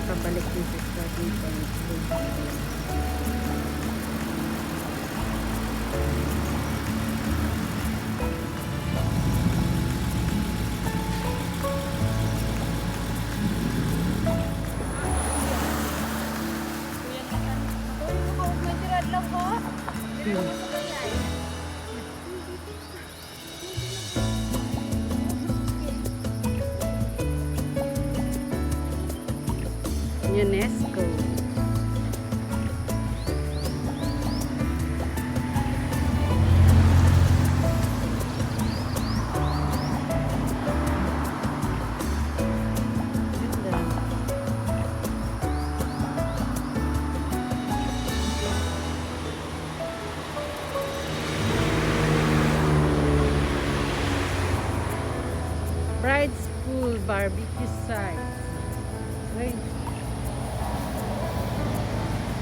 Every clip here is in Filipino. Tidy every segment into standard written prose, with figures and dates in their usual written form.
pabalik din sa starting point. UNESCO. Bride's Pool Barbecue Site. Ay.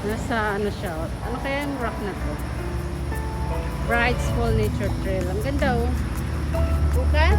Nasa ano siya? Ano kaya yung rock na to? Bride's Pool Nature Trail. Ang ganda oh. Bukan?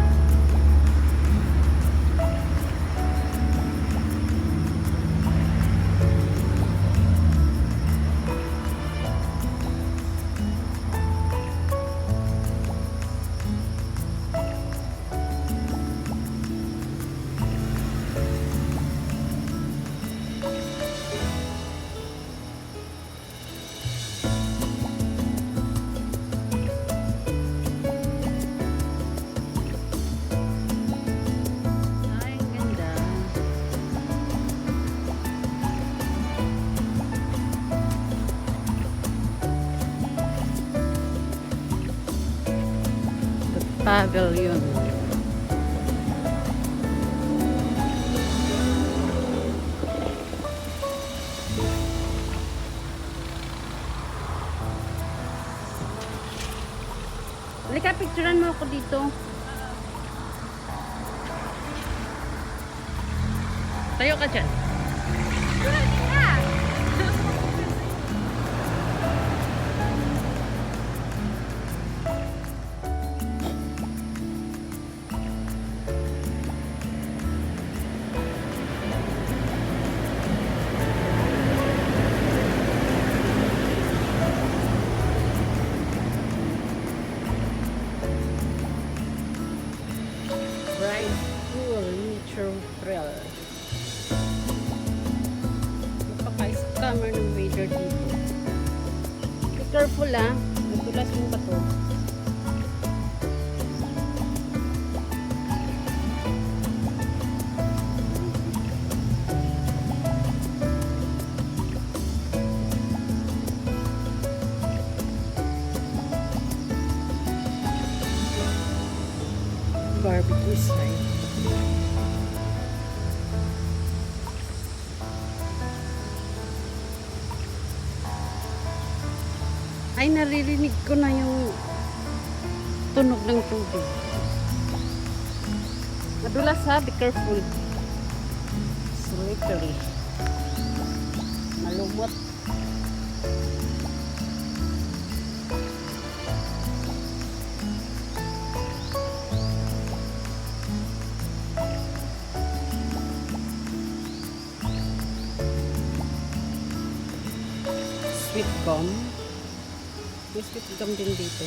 Pavilion. Halika, picturean mo ako dito. Tayo ka dyan. Bride's Pool Nature Trail. Napaka-scammer ng waiter dito. Be careful ah. Nadulas yung bato. Barbecue site. Ay, naririnig ko na yung tunog ng tubig. Madulas ha, be careful. Slippery. Malumot. Sweet gum. May sweet gum din dito.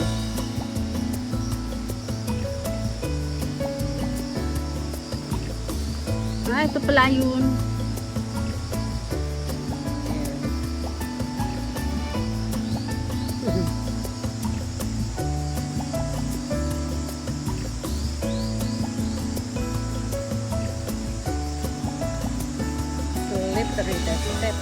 Ah, ito pala yun. Slippery the step.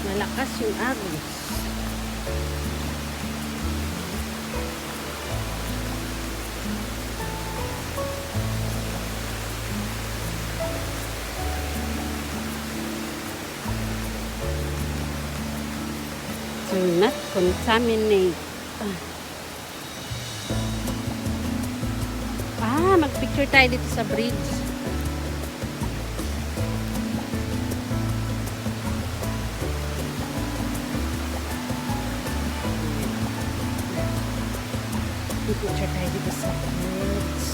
Malakas yung agos. To not contaminate Picture tayo dito sa bridge. Picture tayo dito sa bridge.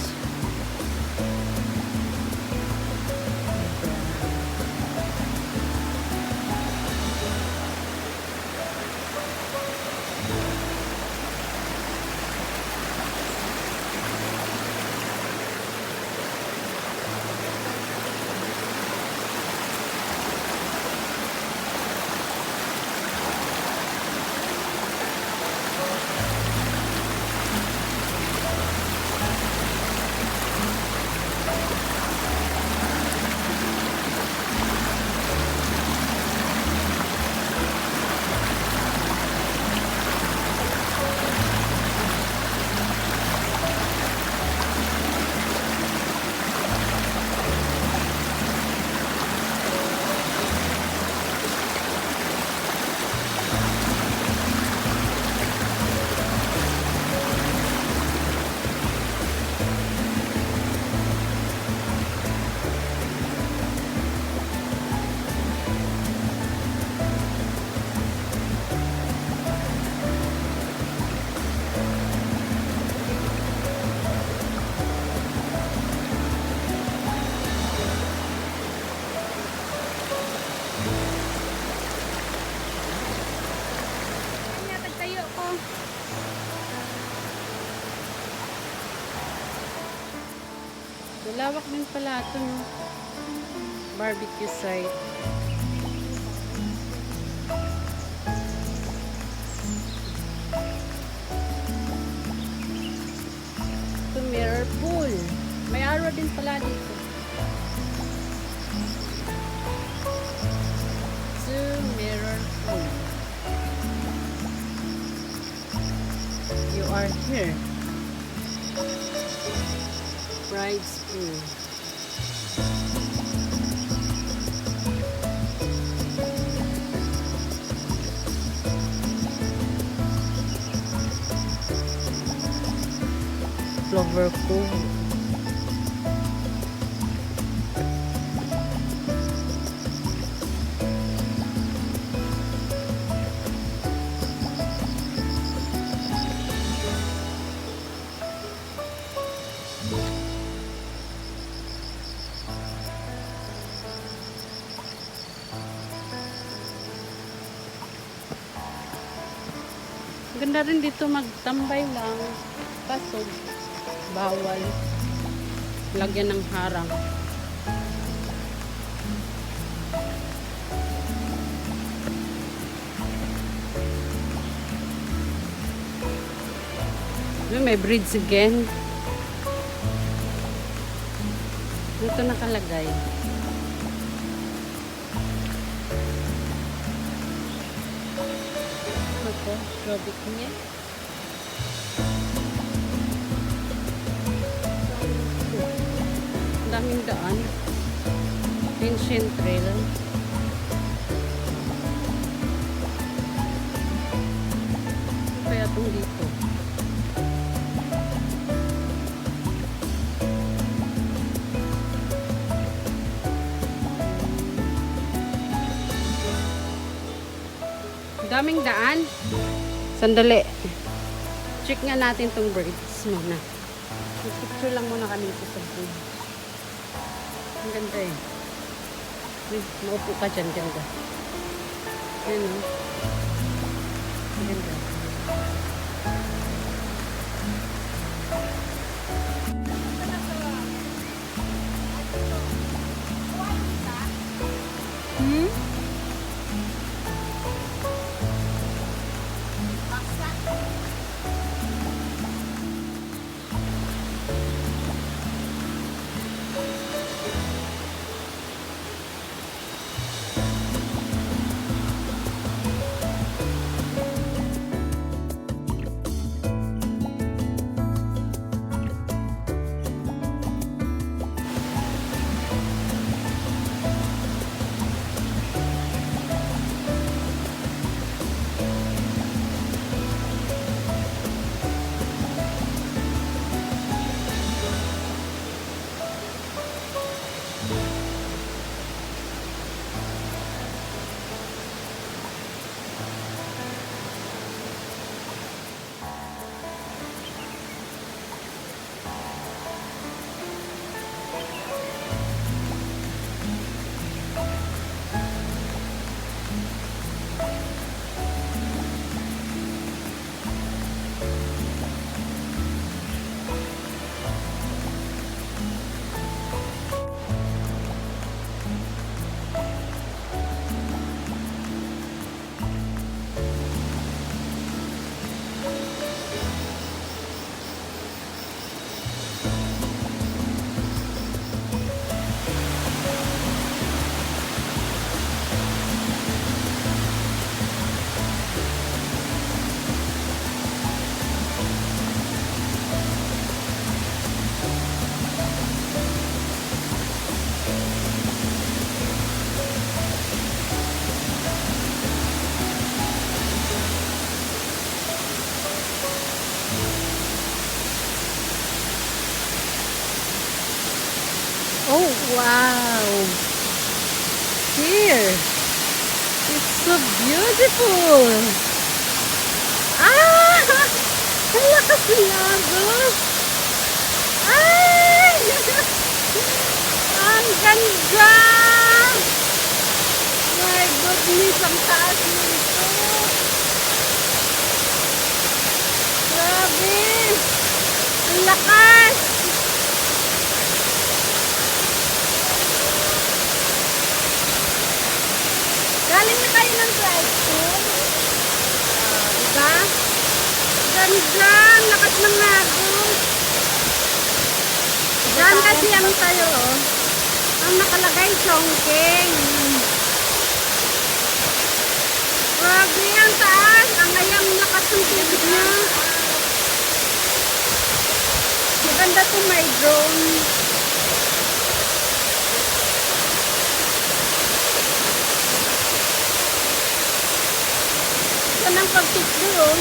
Malawak din pala ito, no? Barbecue site. Ito, mirror pool. May arrow din pala dito. Ito, mirror pool. You are here. Bride's pool. Flower pool. Ganda rin dito magtambay lang. Kaso, bawal. Lagyan ng harang. May bridge again. Dito nakalagay. Ito, robot niya. Ang daming daan. Ancient trail. Kaya itong dito. Daming daan. Sandali. Check nga natin tong birds muna. Picture lang muna kami ito sa bridge. Ang ganda eh. Maupo ka dyan, ganda. Ayan o. Ang ganda. Beautiful! Ah! Ang lakas ng agos! Ay! Ang ganda! My goodness, ang taas nito! Grabe! Ang lakas! Galing na kayo ng drive school? Diba? Ganda! Ang lakas ng agos! Diyan kasi ang tayo, oh. Ang nakalagay, Chongqing. Grabe, ang taas. Ang ayang lakas ng tubig niya. Maganda to may drone. Ito ng pag-picture, oh.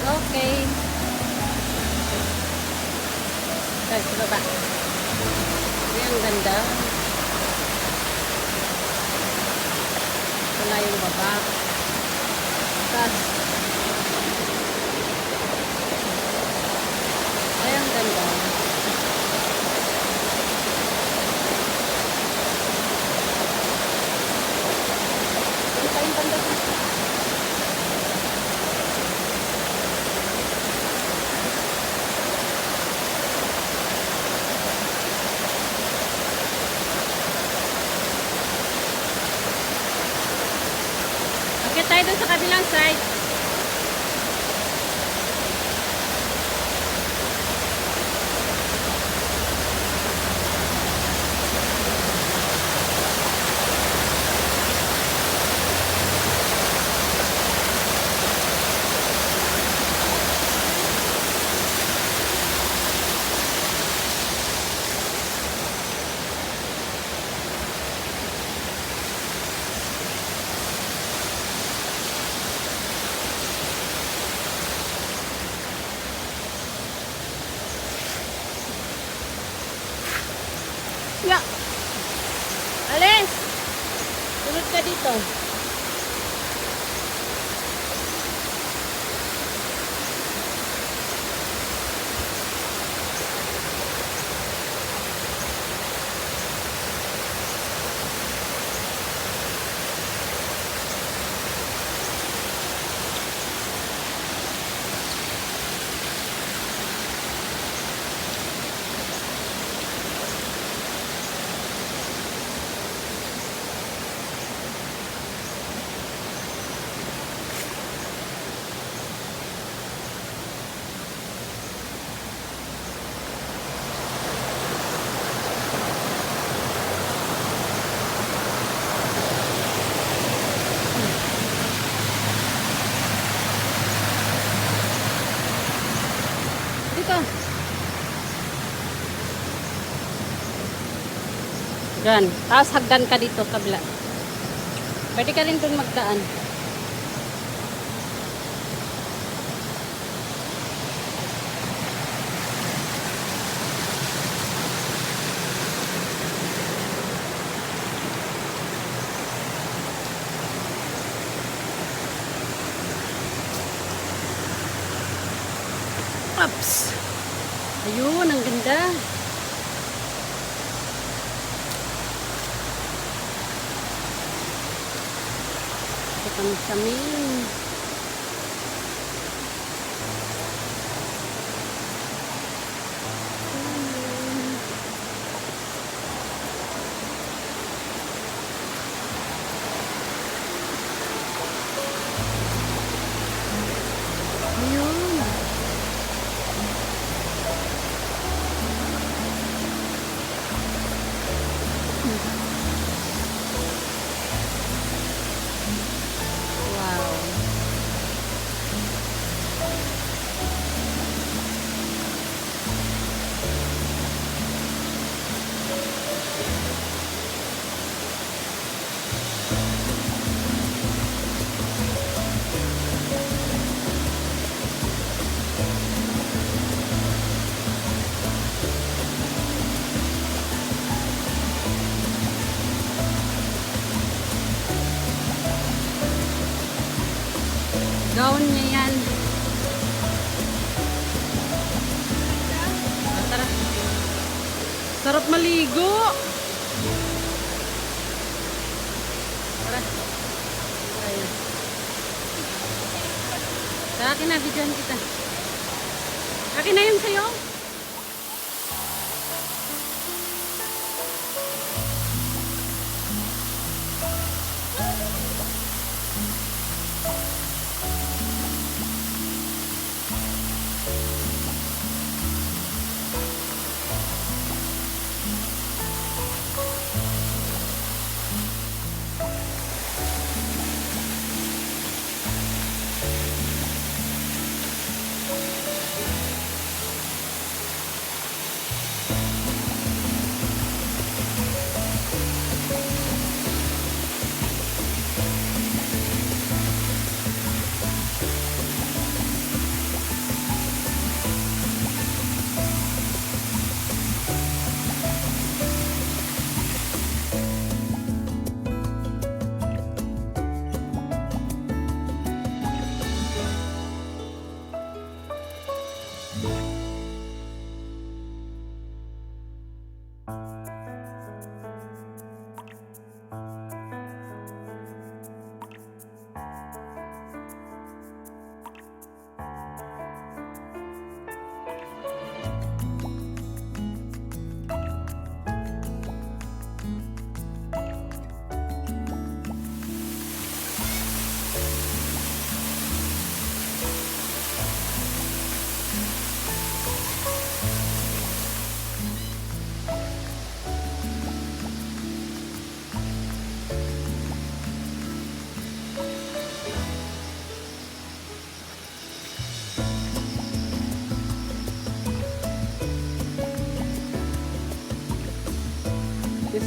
Okay. Sa baba. Ayan, ang ganda. Wala yung baba. Tapos, ayan, ang ganda. Ano pa yung banda? tayo doon sa kabilang side. Ya. Alis! Tulad ka dito. Dito. Yan. Tapos hagdan ka dito, kabila. Pwede ka rin dun magdaan. Ups. Ayun, ang ganda. Ito kami sa main. Ayun. Wow. Gown niya yan. Tara. Sarap maligo. Tara. Ayan. Sa akin na, videoan kita. Akin na yun sa'yo.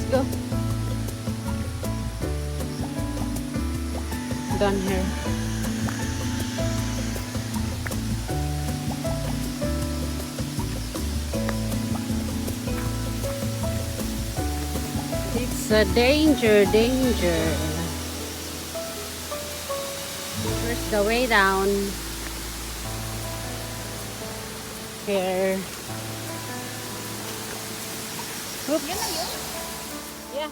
go. Done here. It's a danger. Where's the way down? Here. Oops. Yeah.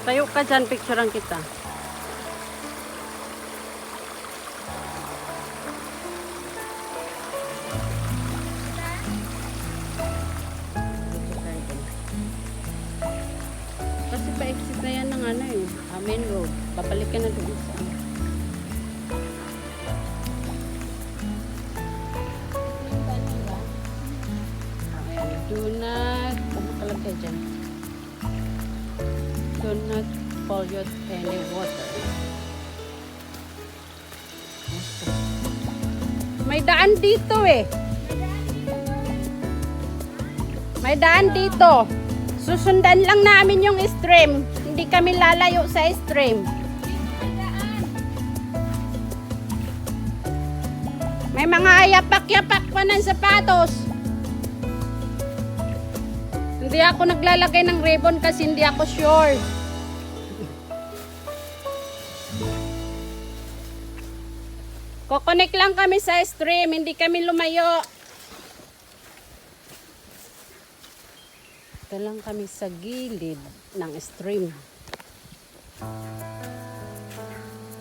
Tayo ka dyan, picturean kita. Kasi pa-exit na yan ng ano eh, main road. Babalik ka na doon sa ano. Ayan, do not, ano kalagay dyan? Do not pollute any water. May daan dito eh. May daan dito. Susundan lang namin yung stream. Hindi kami lalayo sa stream. May mga yapak-yapak pa ng sapatos. Hindi ako naglalagay ng ribbon kasi hindi ako sure. Kokonek lang kami sa stream, hindi kami lumayo. Ito lang kami sa gilid ng stream.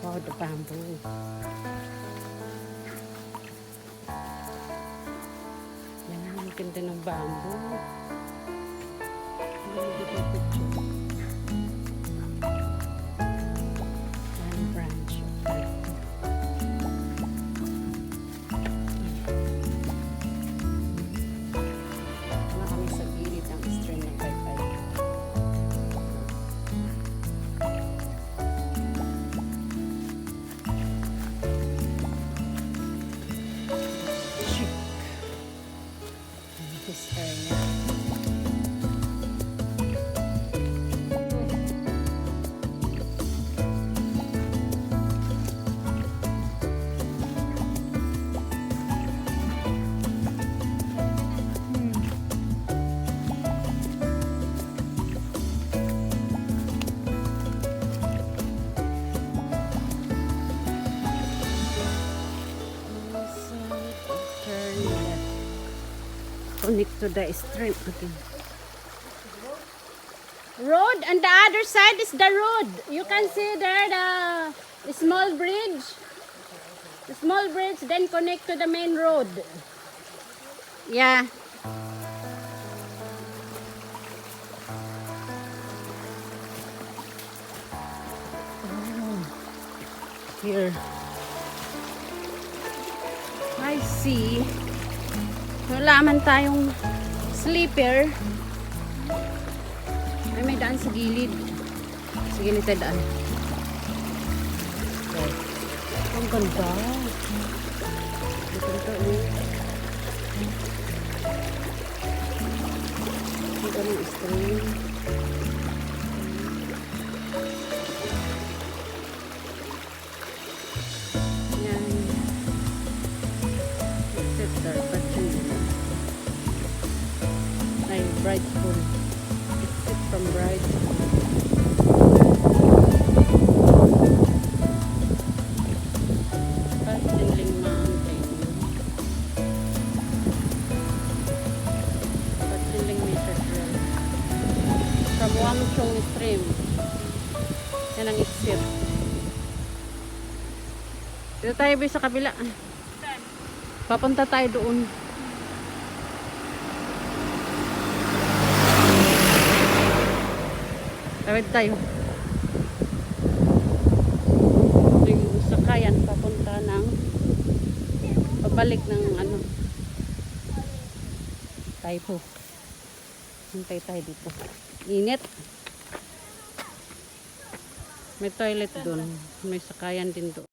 Wow, the bamboo. Yan ang ganda ng bamboo. One branch of that. Wala kami sa gilid ng stream ng Paypay. Chic. This area. Connect to the stream again. Road, and the other side is the road. You can see there the small bridge. The small bridge then connect to the main road. Yeah. Oh, here. I see. Wala man tayong sleeper. Ay, may daan sa gilid. Sa gilid tayo daan. Okay. Ang ganda. Ang ganda ulit. Ang ganda ng stream. Yan. Bright School. Exit from Bright School. Pasiling Mountain. Pasiling Meters Road. From Wangchong Stream. Yan ang exit. Dito tayo ba sa kabila? Papunta tayo doon. Tawid tayo. Ito yung sakayan papunta ng pabalik ng ano Taipo. Hintay tayo dito. Init. May toilet doon. May sakayan din doon.